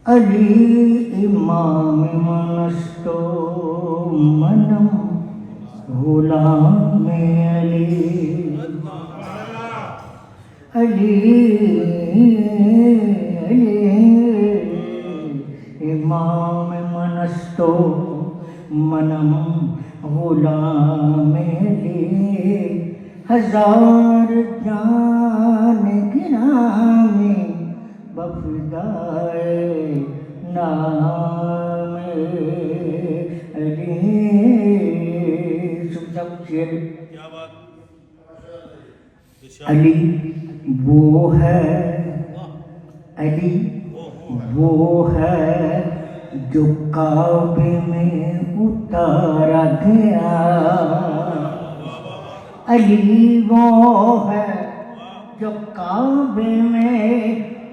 अली इमाम मनस्तो मनम गुलाम अली अली अली इमाम मनस्तो मनम गुलाम अली हजार जान गिरामी बफदाए नाम अली। क्या बात। अली वो है, अली वो है जो काबे में उतारा गया। अली वो है जो काबे में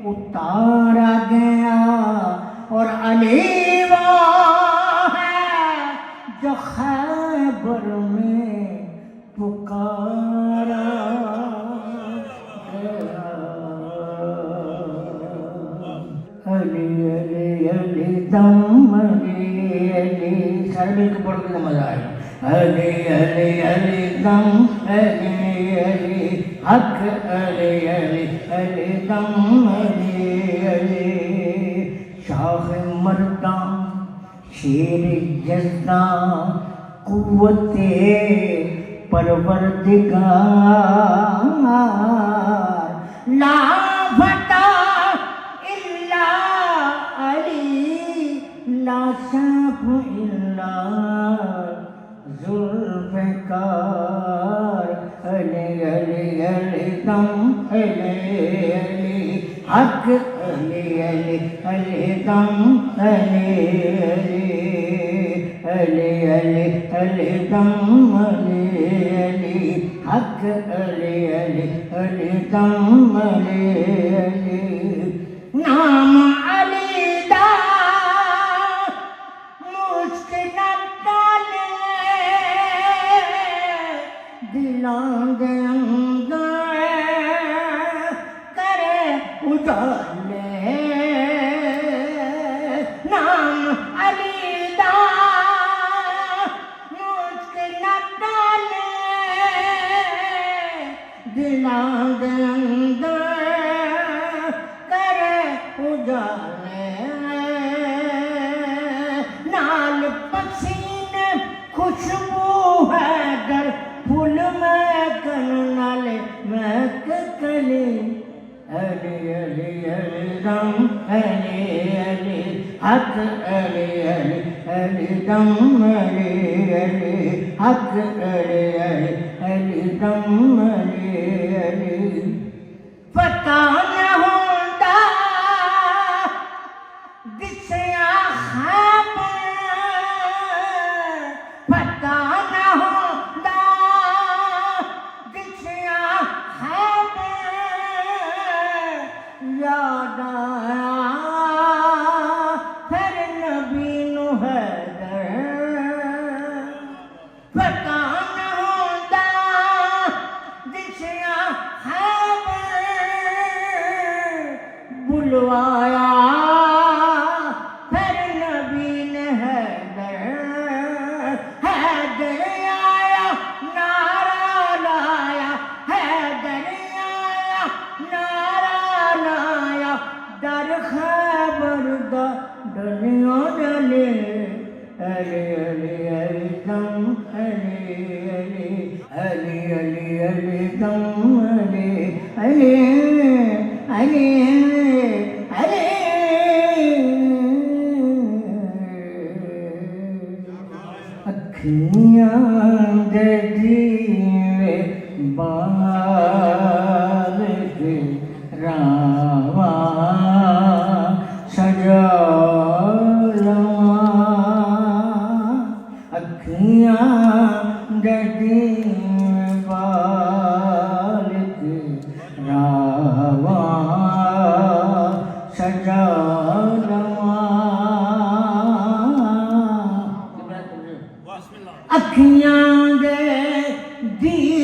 उतारा गया और अली वो है जो खैबर में पुकारा गया। अली अली अली दम अली अली सारे मिलकर पढ़ के मजा आएगा। अली अली अली दम अली अली हक अली अली अली दम अली अली शाह मर्दा शेर जज्दा कुव्वते परवरदिगार ला फता इल्ला अली ला शाफ इल्ला जुल्फ़कार अली अली अली दम अली अली हक अली अली अली दम अली अली अली अली दम अली अली हक अली अली अली दम अली अली नाम अली दा मुश्किल ताले दिलां दे अंदर करे उजाले नाम अली दा मुश्किल ताले दिलां दे अंदर करे उजाले नाल पसीने खुशबू है दर फूल महकन नाले महक कली अली अली अली दम अली अली हक अली अली अली दम अली अली हक अली अली अली दम अली अली पता न होंदा दिसया ख्वाब पता न होंदा दिसया ख्वाब याद आया फिर नबी नू हैदर पता न होंदा दिसया ख्वाब बुलवाया फिर नबी ने हैदर हैदर आया नारा लाया हैदर आया नारा लाया दर खैबर दा डलियों डले अली अली अली दम अली अली अली अली अली दम अली अली अली अली अखियां दे दीवे बाल के रावा सजा लवा अखियां दे दीवे बाल के रावा सजा अखियां दे दीवे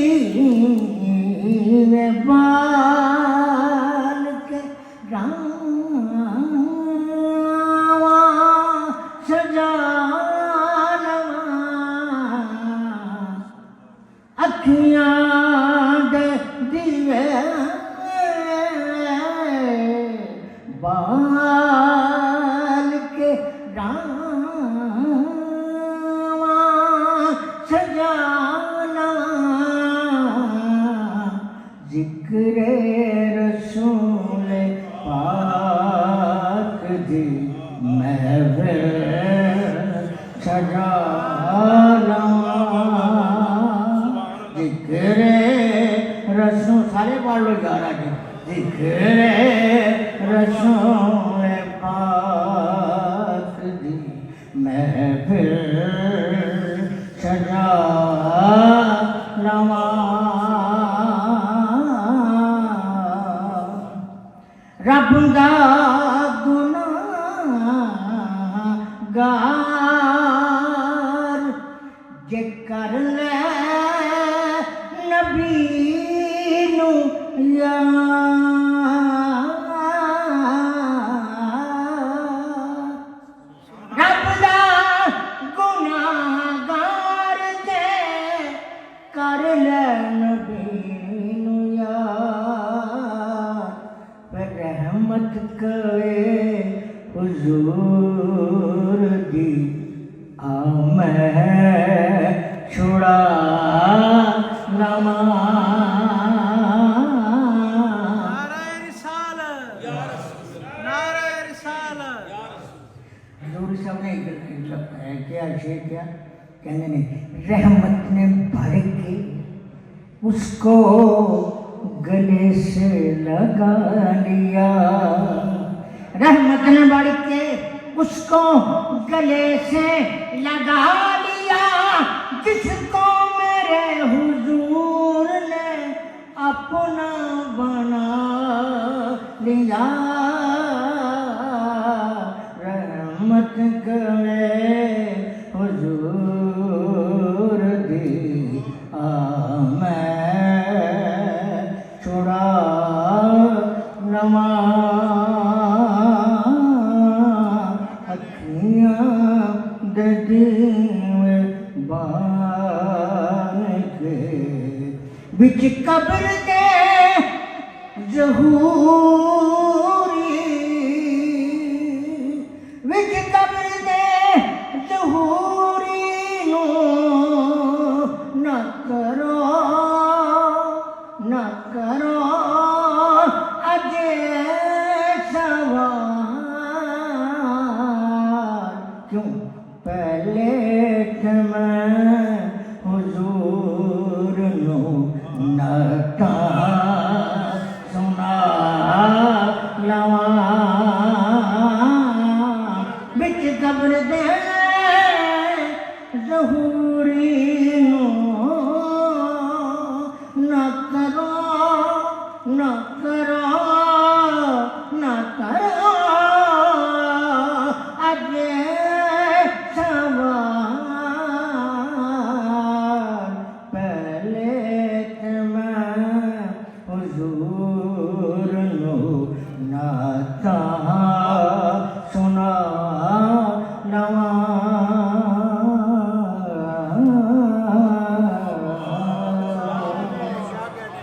बाल के रावा विशाल के रामा सजाना जिक्र रसूल पाक दी महफिल सजाना जिक्र रसूल सारे पढ़ लो यारा जी जिक्र रसूल पाक दी महफिल सजाना रब दा गुनाहगार जे कर ले नबी नू याद रब दा गुनाहगार जे कर ले नबी नू याद रहमत करे हुजूर दी आमै छुड़ा लवा नारे रिसालत नारे रिसालत हजूर साहब ने क्या शेर क्या कहने ने रहमत ने भर के उसको गले से लगा लिया रहमत ने बढ़ के उसको गले से लगा लिया जिसको मेरे हुजूर ने अपना बना लिया रहमत गले हुजूर दी आमै छुड़ा लवा बिच कब्र दे ज़हूरी बिच कब्र दे ज़हूरी नो न करो अजे सवार क्यों पहले मैं हुजूर नो नता सुना लवा बिच कब्र दे ज़हूरी नो न करो अजे सवार पहले मैं हुजूर नो नाता